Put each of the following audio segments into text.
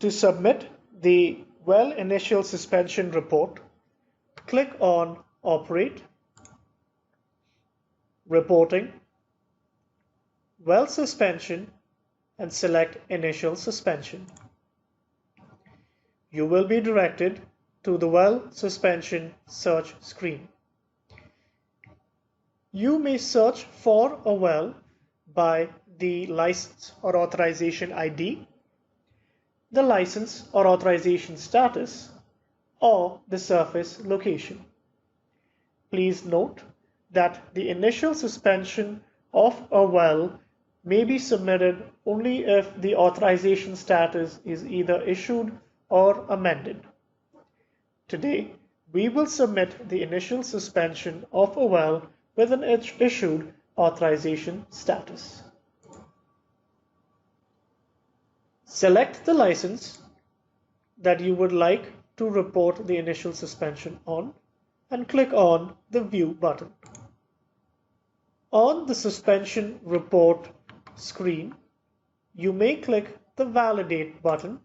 To submit the well initial suspension report, click on Operate, Reporting, Well Suspension, and select Initial Suspension. You will be directed to the Well Suspension search screen. You may search for a well by the license or authorization ID, the license or authorization status, or the surface location. Please note that the initial suspension of a well may be submitted only if the authorization status is either issued or amended. Today, we will submit the initial suspension of a well with an issued authorization status. Select the license that you would like to report the initial suspension on and click on the View button. On the suspension report screen, you may click the Validate button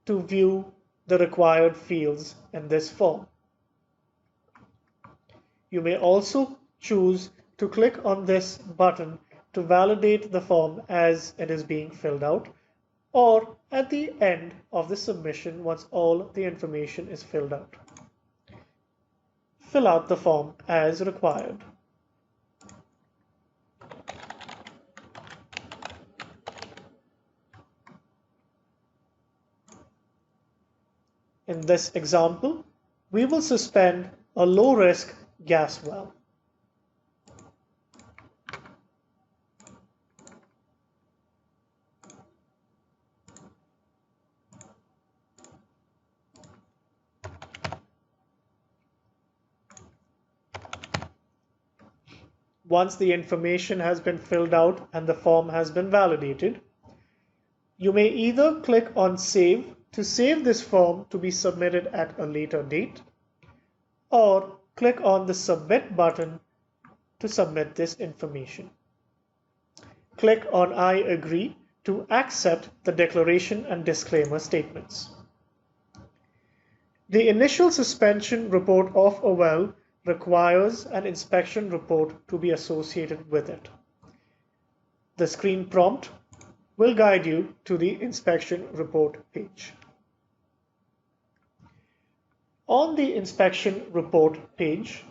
to view the required fields in this form. You may also choose to click on this button to validate the form as it is being filled out, or at the end of the submission once all the information is filled out. Fill out the form as required. In this example, we will suspend a low-risk gas well. Once the information has been filled out and the form has been validated, you may either click on Save to save this form to be submitted at a later date, or click on the Submit button to submit this information. Click on I agree to accept the declaration and disclaimer statements. The initial suspension report of a well requires an inspection report to be associated with it. The screen prompt will guide you to the inspection report page. On the inspection report page,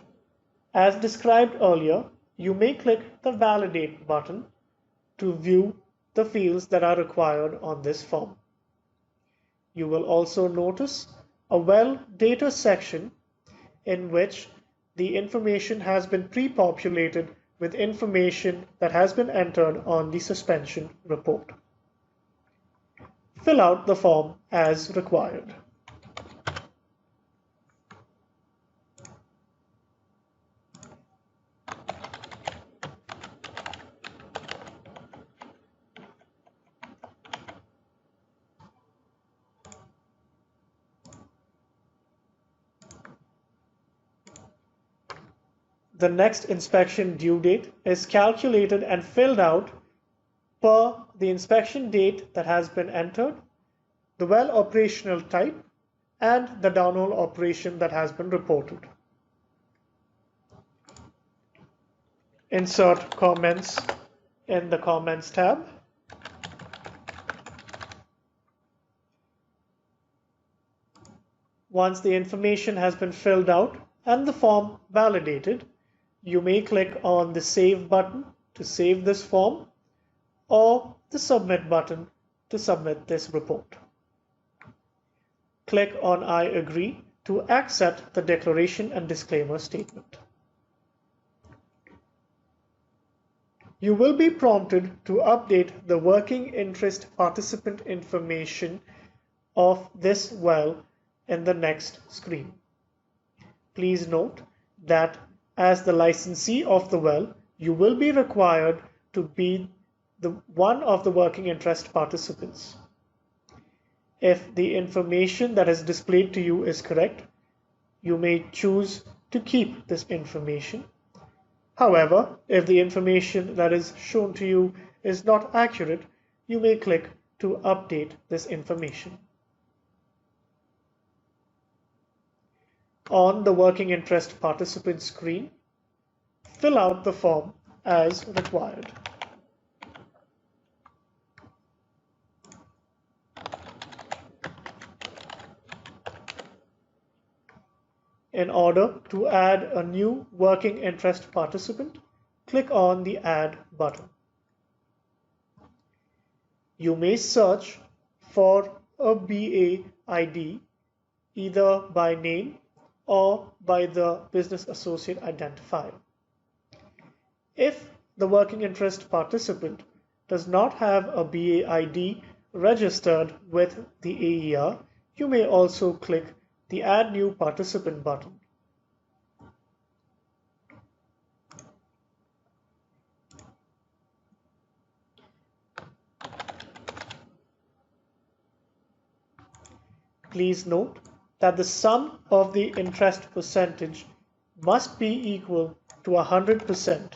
as described earlier, you may click the Validate button to view the fields that are required on this form. You will also notice a well data section in which the information has been pre-populated with information that has been entered on the suspension report. Fill out the form as required. The next inspection due date is calculated and filled out per the inspection date that has been entered, the well operational type, and the downhole operation that has been reported. Insert comments in the Comments tab. Once the information has been filled out and the form validated, you may click on the Save button to save this form, or the Submit button to submit this report. Click on I agree to accept the declaration and disclaimer statement. You will be prompted to update the working interest participant information of this well in the next screen. Please note that as the licensee of the well, you will be required to be one of the working interest participants. If the information that is displayed to you is correct, you may choose to keep this information. However, if the information that is shown to you is not accurate, you may click to update this information. On the working interest participant screen, fill out the form as required. In order to add a new working interest participant, click on the Add button. You may search for a BA ID either by name or by the business associate identifier. If the working interest participant does not have a BA ID registered with the AER, you may also click the Add New Participant button. Please note that the sum of the interest percentage must be equal to 100%.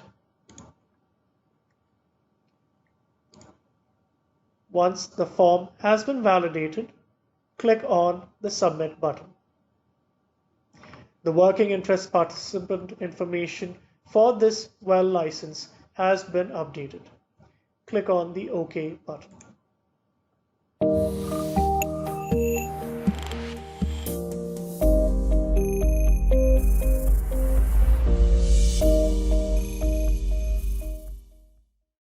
Once the form has been validated, click on the Submit button. The working interest participant information for this well license has been updated. Click on the OK button.